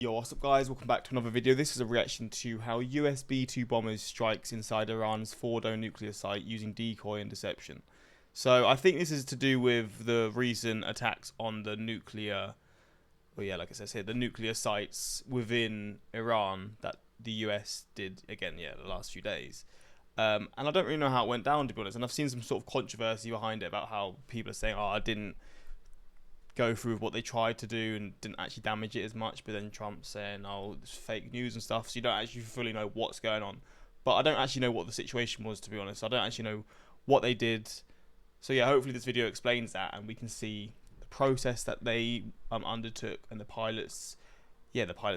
Yo, what's up guys, welcome back to another video. This is a reaction to how US B-2 bombers strikes inside Iran's Fordow nuclear site using decoy and deception. So I think this is to do with the recent attacks on the nuclear, well yeah, like it says here, the nuclear sites within Iran that the US did, again, yeah, the last few days. And I don't really know how it went down, to be honest, and I've seen some sort of controversy behind it about how people are saying, oh, I didn't go through what they tried to do and didn't actually damage it as much, but then Trump's saying, oh, it's fake news and stuff, so you don't actually fully know what's going on. But I don't actually know what the situation was, to be honest. I don't actually know what they did. So yeah, hopefully this video explains that and we can see the process that they undertook and the pilots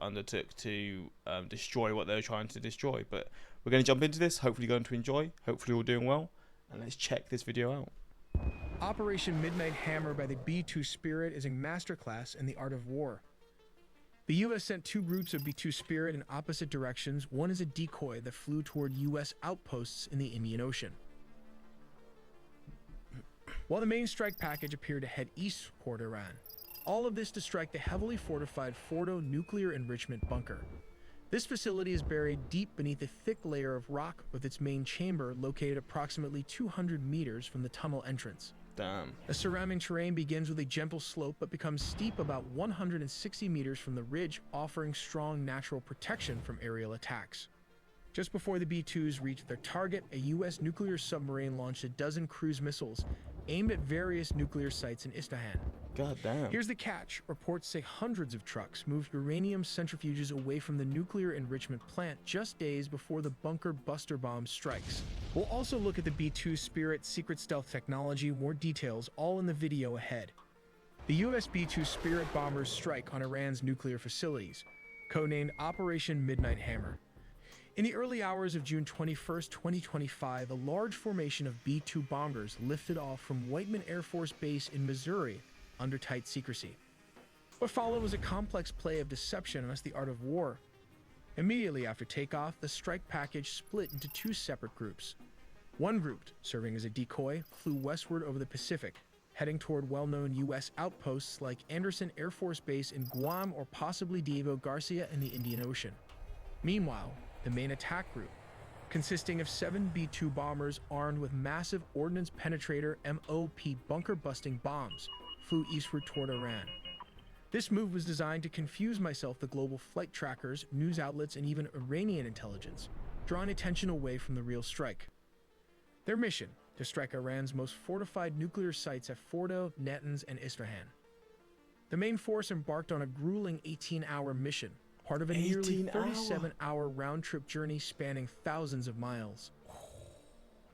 undertook to destroy what they were trying to destroy. But we're going to jump into this, hopefully going to enjoy, hopefully all doing well, and let's check this video out. Operation Midnight Hammer by the B-2 Spirit is a masterclass in the art of war. The U.S. sent two groups of B-2 Spirit in opposite directions. One is a decoy that flew toward U.S. outposts in the Indian Ocean, while the main strike package appeared to head east toward Iran. All of this to strike the heavily fortified Fordow nuclear enrichment bunker. This facility is buried deep beneath a thick layer of rock, with its main chamber located approximately 200 meters from the tunnel entrance. Damn. The surrounding terrain begins with a gentle slope but becomes steep about 160 meters from the ridge, offering strong natural protection from aerial attacks. Just before the B-2s reached their target, a U.S. nuclear submarine launched a dozen cruise missiles aimed at various nuclear sites in Isfahan. God damn. Here's the catch. Reports say hundreds of trucks moved uranium centrifuges away from the nuclear enrichment plant just days before the bunker buster bomb strikes. We'll also look at the B-2 Spirit secret stealth technology, more details all in the video ahead. The US B-2 Spirit bombers strike on Iran's nuclear facilities, codenamed Operation Midnight Hammer. In the early hours of June 21, 2025, a large formation of B-2 bombers lifted off from Whiteman Air Force Base in Missouri under tight secrecy. What followed was a complex play of deception and the art of war. Immediately after takeoff, the strike package split into two separate groups. One group, serving as a decoy, flew westward over the Pacific, heading toward well-known U.S. outposts like Anderson Air Force Base in Guam or possibly Diego Garcia in the Indian Ocean. Meanwhile, the main attack group, consisting of 7 B-2 bombers armed with massive ordnance penetrator MOP bunker-busting bombs, flew eastward toward Iran. This move was designed to confuse the global flight trackers, news outlets, and even Iranian intelligence, drawing attention away from the real strike. Their mission: to strike Iran's most fortified nuclear sites at Fordow, Natanz, and Isfahan. The main force embarked on a grueling 18-hour mission, part of a nearly 37-hour round-trip journey spanning thousands of miles.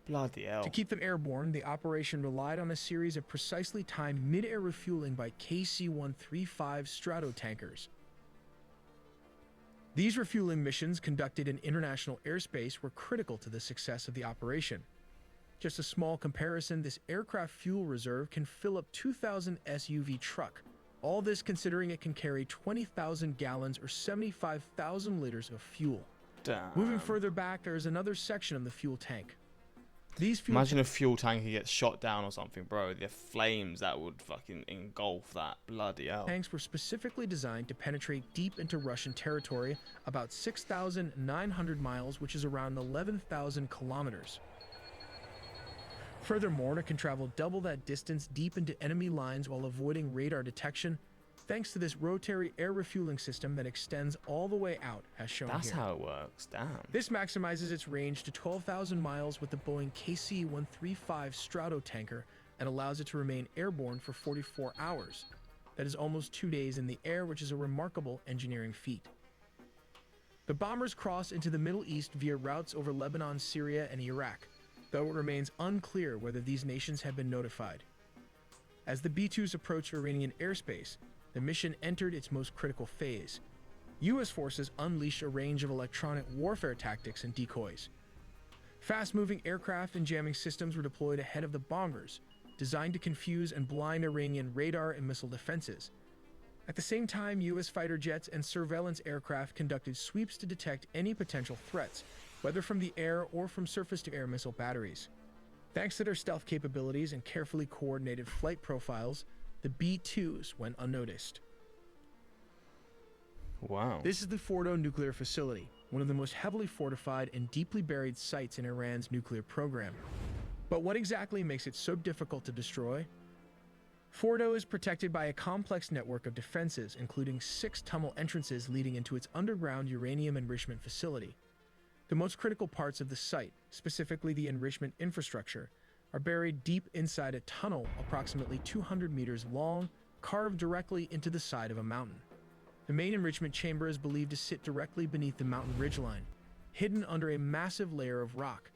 Bloody hell. To keep them airborne, the operation relied on a series of precisely timed mid-air refueling by KC-135 Stratotankers. These refueling missions, conducted in international airspace, were critical to the success of the operation. Just a small comparison, this aircraft fuel reserve can fill up 2,000 SUV truck. All this considering it can carry 20,000 gallons or 75,000 liters of fuel. Damn. Moving further back, there is another section of the fuel tank. Imagine a fuel tanker gets shot down or something, bro. The flames that would fucking engulf that. Bloody hell. Tanks were specifically designed to penetrate deep into Russian territory, about 6,900 miles, which is around 11,000 kilometers. Furthermore, it can travel double that distance deep into enemy lines while avoiding radar detection, thanks to this rotary air refueling system that extends all the way out, as shown here. That's how it works, damn. This maximizes its range to 12,000 miles with the Boeing KC-135 Stratotanker and allows it to remain airborne for 44 hours. That is almost 2 days in the air, which is a remarkable engineering feat. The bombers cross into the Middle East via routes over Lebanon, Syria, and Iraq, though it remains unclear whether these nations have been notified. As the B-2s approached Iranian airspace, the mission entered its most critical phase. U.S. forces unleashed a range of electronic warfare tactics and decoys. Fast-moving aircraft and jamming systems were deployed ahead of the bombers, designed to confuse and blind Iranian radar and missile defenses. At the same time, U.S. fighter jets and surveillance aircraft conducted sweeps to detect any potential threats, whether from the air or from surface-to-air missile batteries. Thanks to their stealth capabilities and carefully coordinated flight profiles, the B-2s went unnoticed. Wow. This is the Fordow nuclear facility, one of the most heavily fortified and deeply buried sites in Iran's nuclear program. But what exactly makes it so difficult to destroy? Fordow is protected by a complex network of defenses, including 6 tunnel entrances leading into its underground uranium enrichment facility. The most critical parts of the site, specifically the enrichment infrastructure, are buried deep inside a tunnel approximately 200 meters long, carved directly into the side of a mountain. The main enrichment chamber is believed to sit directly beneath the mountain ridgeline, hidden under a massive layer of rock.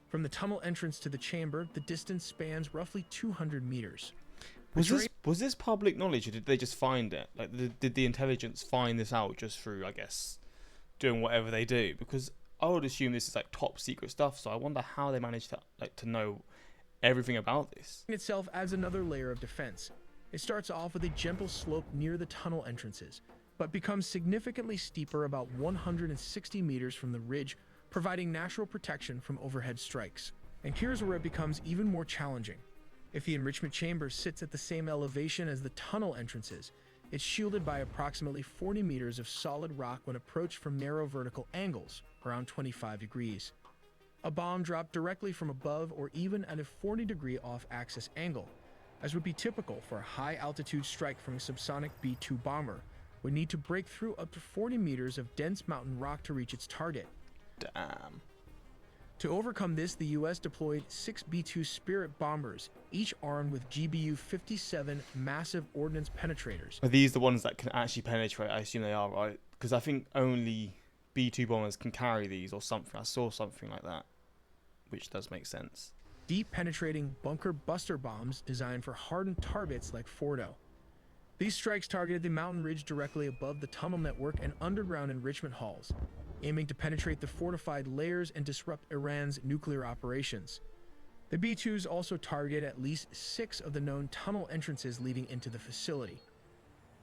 From the tunnel entrance to the chamber, the distance spans roughly 200 meters. Was this public knowledge, or did they just find it? Like, did the intelligence find this out just through, I guess, doing whatever they do? Because I would assume this is like top secret stuff. So I wonder how they managed to know everything about this. Itself adds another layer of defense. It starts off with a gentle slope near the tunnel entrances, but becomes significantly steeper about 160 meters from the ridge, providing natural protection from overhead strikes. And here's where it becomes even more challenging. If the enrichment chamber sits at the same elevation as the tunnel entrances, it's shielded by approximately 40 meters of solid rock when approached from narrow vertical angles, around 25 degrees. A bomb dropped directly from above or even at a 40-degree off-axis angle, as would be typical for a high-altitude strike from a subsonic B-2 bomber, would need to break through up to 40 meters of dense mountain rock to reach its target. Damn. To overcome this, the U.S. deployed 6 B-2 Spirit bombers, each armed with GBU-57 massive ordnance penetrators. Are these the ones that can actually penetrate? I assume they are, right? Because I think only B-2 bombers can carry these or something. I saw something like that, which does make sense. Deep penetrating bunker buster bombs designed for hardened targets like Fordow. These strikes targeted the mountain ridge directly above the tunnel network and underground enrichment halls, aiming to penetrate the fortified layers and disrupt Iran's nuclear operations. The B-2s also targeted at least 6 of the known tunnel entrances leading into the facility.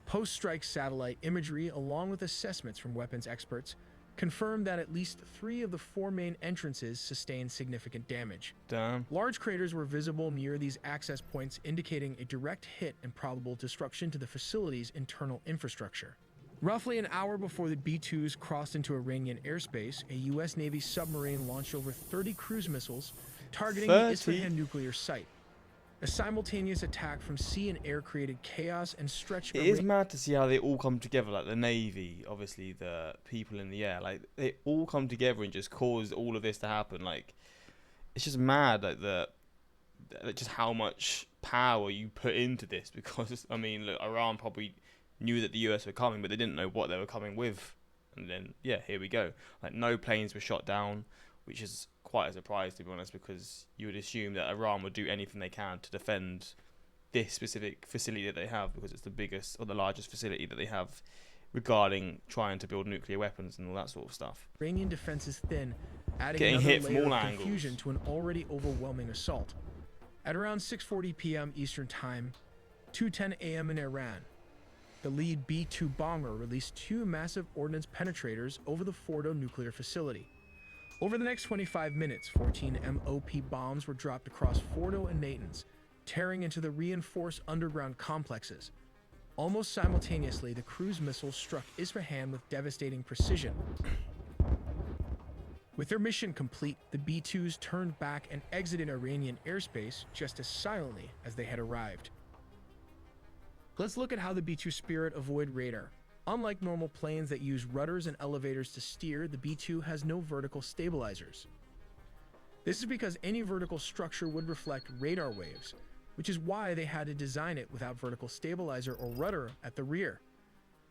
Post-strike satellite imagery, along with assessments from weapons experts, confirmed that at least 3 of the 4 main entrances sustained significant damage. Damn. Large craters were visible near these access points, indicating a direct hit and probable disruption to the facility's internal infrastructure. Roughly an hour before the B-2s crossed into Iranian airspace, a U.S. Navy submarine launched over 30 cruise missiles targeting the Isfahan nuclear site. A simultaneous attack from sea and air created chaos and stretched... It is mad to see how they all come together, like the Navy, obviously the people in the air, like they all come together and just cause all of this to happen. Like, it's just mad, like just how much power you put into this, because, I mean, look, Iran probably knew that the US were coming, but they didn't know what they were coming with. And then, yeah, here we go. Like, no planes were shot down, which is quite a surprise, to be honest, because you would assume that Iran would do anything they can to defend this specific facility that they have, because it's the biggest or the largest facility that they have regarding trying to build nuclear weapons and all that sort of stuff. Iranian defense is thin, adding Getting another hit from layer all of angles. confusion to an already overwhelming assault. At around 6:40 p.m. Eastern Time, 2:10 a.m. in Iran, the lead B-2 bomber released 2 massive ordnance penetrators over the Fordow nuclear facility. Over the next 25 minutes, 14 MOP bombs were dropped across Fordow and Natanz, tearing into the reinforced underground complexes. Almost simultaneously, the cruise missiles struck Isfahan with devastating precision. With their mission complete, the B-2s turned back and exited Iranian airspace just as silently as they had arrived. Let's look at how the B-2 Spirit avoid radar. Unlike normal planes that use rudders and elevators to steer, the B-2 has no vertical stabilizers. This is because any vertical structure would reflect radar waves, which is why they had to design it without vertical stabilizer or rudder at the rear.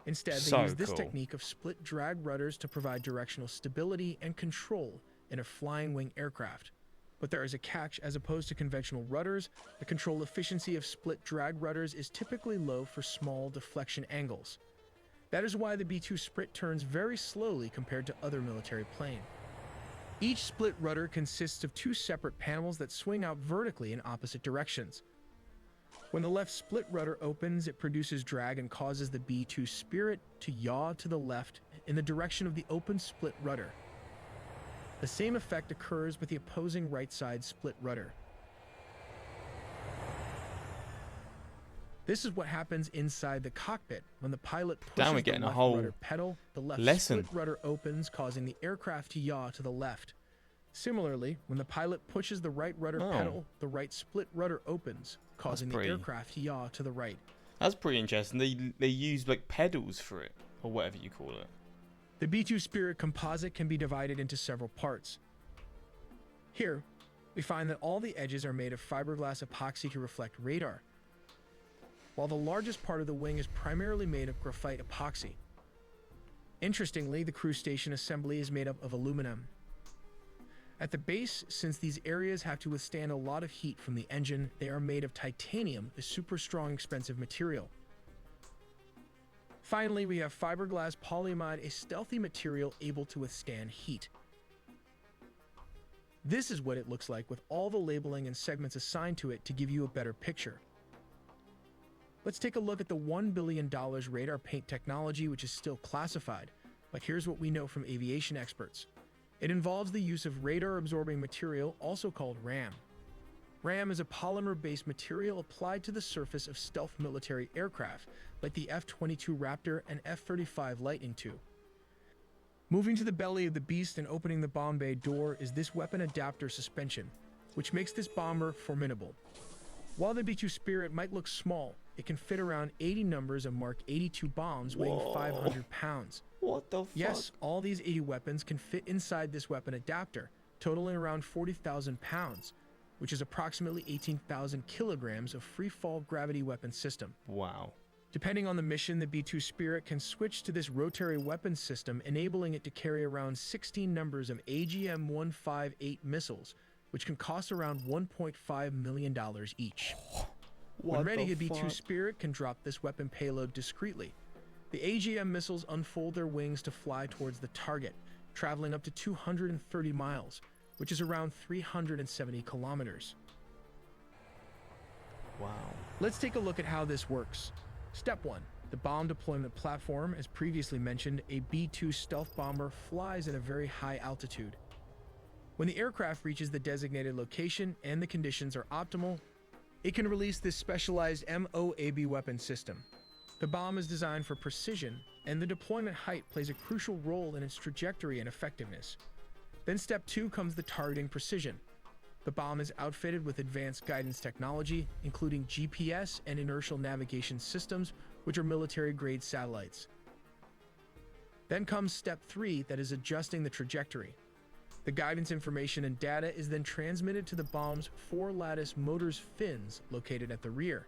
Instead, they used this technique of split drag rudders to provide directional stability and control in a flying wing aircraft. But there is a catch. As opposed to conventional rudders, the control efficiency of split drag rudders is typically low for small deflection angles. That is why the B-2 Sprit turns very slowly compared to other military planes. Each split rudder consists of 2 separate panels that swing out vertically in opposite directions. When the left split rudder opens, it produces drag and causes the B-2 Spirit to yaw to the left in the direction of the open split rudder. The same effect occurs with the opposing right side split rudder. This is what happens inside the cockpit. When the pilot Damn, we're pushes the getting a left whole rudder pedal, the left lesson. split rudder opens, causing the aircraft to yaw to the left. Similarly, when the pilot pushes the right rudder pedal, the right split rudder opens, causing the aircraft to yaw to the right. That's pretty interesting. They use like pedals for it, or whatever you call it. The B-2 Spirit composite can be divided into several parts. Here, we find that all the edges are made of fiberglass epoxy to reflect radar, while the largest part of the wing is primarily made of graphite epoxy. Interestingly, the crew station assembly is made up of aluminum. At the base, since these areas have to withstand a lot of heat from the engine, they are made of titanium, a super strong, expensive material. Finally, we have fiberglass polyamide, a stealthy material able to withstand heat. This is what it looks like with all the labeling and segments assigned to it to give you a better picture. Let's take a look at the $1 billion radar paint technology, which is still classified, but here's what we know from aviation experts. It involves the use of radar-absorbing material, also called RAM. RAM is a polymer-based material applied to the surface of stealth military aircraft, like the F-22 Raptor and F-35 Lightning II. Moving to the belly of the beast and opening the bomb bay door is this weapon adapter suspension, which makes this bomber formidable. While the B-2 Spirit might look small, it can fit around 80 numbers of Mark 82 bombs weighing 500 pounds. What the fuck? Yes, all these 80 weapons can fit inside this weapon adapter, totaling around 40,000 pounds, which is approximately 18,000 kilograms of free-fall gravity weapon system. Wow. Depending on the mission, the B-2 Spirit can switch to this rotary weapon system, enabling it to carry around 16 numbers of AGM-158 missiles, which can cost around $1.5 million each. When ready, a B-2 Spirit can drop this weapon payload discreetly. The AGM missiles unfold their wings to fly towards the target, traveling up to 230 miles, which is around 370 kilometers. Wow. Let's take a look at how this works. Step 1. The bomb deployment platform. As previously mentioned, a B-2 stealth bomber flies at a very high altitude. When the aircraft reaches the designated location and the conditions are optimal, it can release this specialized MOAB weapon system. The bomb is designed for precision, and the deployment height plays a crucial role in its trajectory and effectiveness. Then step 2 comes the targeting precision. The bomb is outfitted with advanced guidance technology, including GPS and inertial navigation systems, which are military-grade satellites. Then comes step 3, that is adjusting the trajectory. The guidance information and data is then transmitted to the bomb's 4-lattice motors fins located at the rear.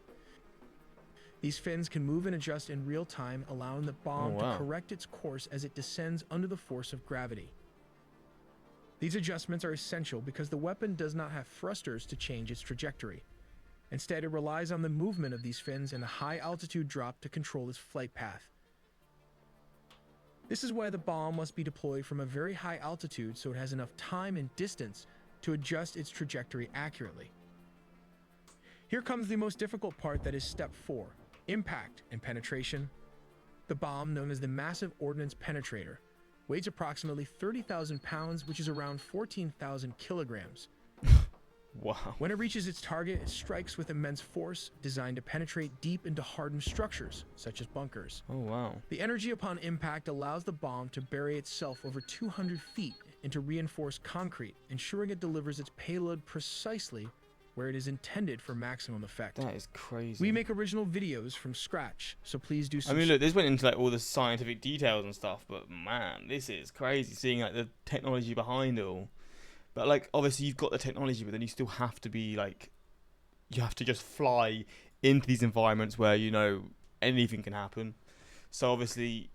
These fins can move and adjust in real time, allowing the bomb to correct its course as it descends under the force of gravity. These adjustments are essential because the weapon does not have thrusters to change its trajectory. Instead, it relies on the movement of these fins and the high-altitude drop to control its flight path. This is why the bomb must be deployed from a very high altitude so it has enough time and distance to adjust its trajectory accurately. Here comes the most difficult part, that is step 4, impact and penetration. The bomb, known as the Massive Ordnance Penetrator, weighs approximately 30,000 pounds, which is around 14,000 kilograms. Wow. When it reaches its target, it strikes with immense force, designed to penetrate deep into hardened structures, such as bunkers. Oh, wow. The energy upon impact allows the bomb to bury itself over 200 feet into reinforced concrete, ensuring it delivers its payload precisely where it is intended for maximum effect. That is crazy. We make original videos from scratch, so please do I mean, look, this went into like all the scientific details and stuff, but man, this is crazy seeing like the technology behind it all. But like, obviously you've got the technology, but then you still have to be like, you have to just fly into these environments where, you know, anything can happen. So obviously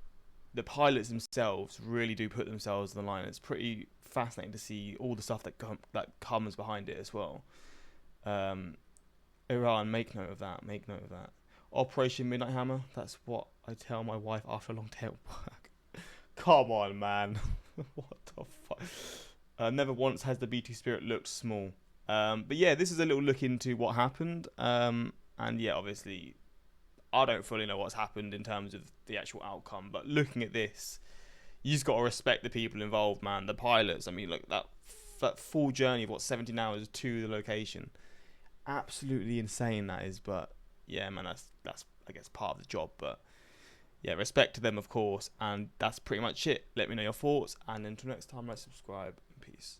the pilots themselves really do put themselves on the line. It's pretty fascinating to see all the stuff that comes behind it as well. Iran, make note of that. Make note of that. Operation Midnight Hammer. That's what I tell my wife after a long day at work. Come on, man. What the fuck? Never once has the B-2 Spirit looked small. But yeah, this is a little look into what happened. And yeah, obviously, I don't fully know what's happened in terms of the actual outcome. But looking at this, you just got to respect the people involved, man. The pilots. I mean, look, that full journey of 17 hours to the location. Absolutely insane that is, but yeah, man, that's I guess part of the job. But yeah, respect to them, of course. And that's pretty much it. Let me know your thoughts, and until next time, subscribe. Peace.